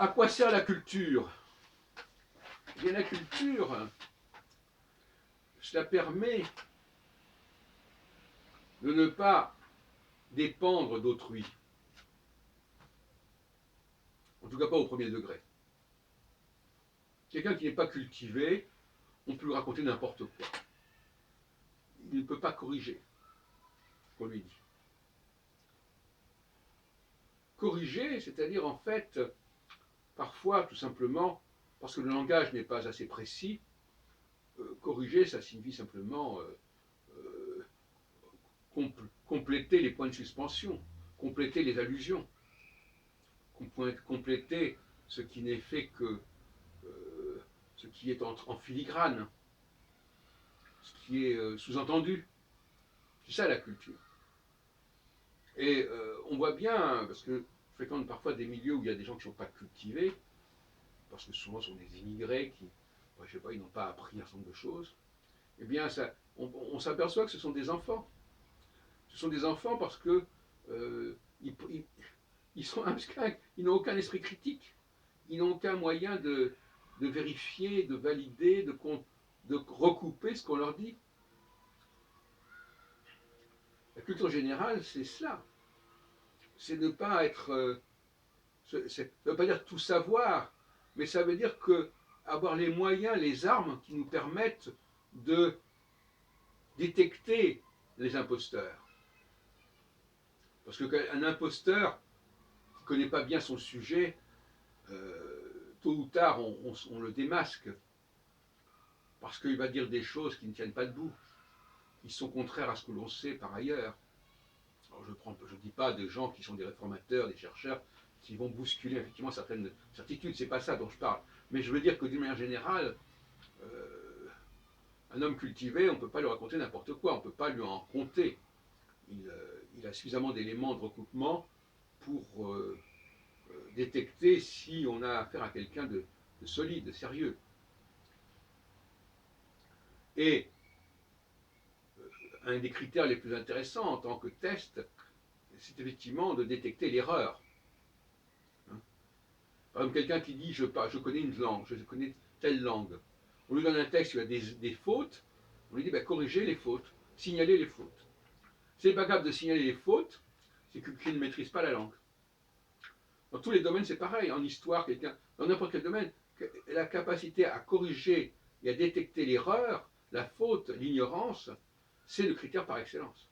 À quoi sert la culture? Eh bien, la culture, cela permet de ne pas dépendre d'autrui. En tout cas pas au premier degré. Quelqu'un qui n'est pas cultivé, on peut lui raconter n'importe quoi. Il ne peut pas corriger ce qu'on lui dit. Corriger, c'est-à-dire en fait, parfois tout simplement, parce que le langage n'est pas assez précis, corriger, ça signifie simplement compléter les points de suspension, compléter les allusions, compléter ce qui n'est fait que ce qui est en filigrane, ce qui est sous-entendu. C'est ça la culture. Et on voit bien, parce que je fréquente parfois des milieux où il y a des gens qui ne sont pas cultivés, parce que souvent ce sont des immigrés qui, je sais pas, ils n'ont pas appris un certain nombre de choses. Eh bien, on s'aperçoit que ce sont des enfants. Ce sont des enfants parce que ils sont abscons, ils n'ont aucun esprit critique, ils n'ont aucun moyen de vérifier, de valider, de recouper ce qu'on leur dit. La culture générale, c'est cela. C'est ne pas être. Ça ne veut pas dire tout savoir, mais ça veut dire que avoir les moyens, les armes qui nous permettent de détecter les imposteurs. Parce qu'un imposteur qui ne connaît pas bien son sujet, tôt ou tard, on le démasque. Parce qu'il va dire des choses qui ne tiennent pas debout, qui sont contraires à ce que l'on sait par ailleurs. Alors je ne dis pas de gens qui sont des réformateurs, des chercheurs, qui vont bousculer effectivement certaines certitudes, c'est pas ça dont je parle. Mais je veux dire que d'une manière générale, un homme cultivé, on ne peut pas lui raconter n'importe quoi, on ne peut pas lui en compter. Il a suffisamment d'éléments de recoupement pour détecter si on a affaire à quelqu'un de solide, de sérieux. Et un des critères les plus intéressants en tant que test, c'est effectivement de détecter l'erreur. Par exemple, quelqu'un qui dit je connais une langue, je connais telle langue. On lui donne un texte où il y a des fautes, on lui dit corrigez les fautes, signalez les fautes. Si il n'est pas capable de signaler les fautes, c'est qu'il ne maîtrise pas la langue. Dans tous les domaines, c'est pareil. En histoire, quelqu'un, dans n'importe quel domaine, la capacité à corriger et à détecter l'erreur, la faute, l'ignorance, c'est le critère par excellence.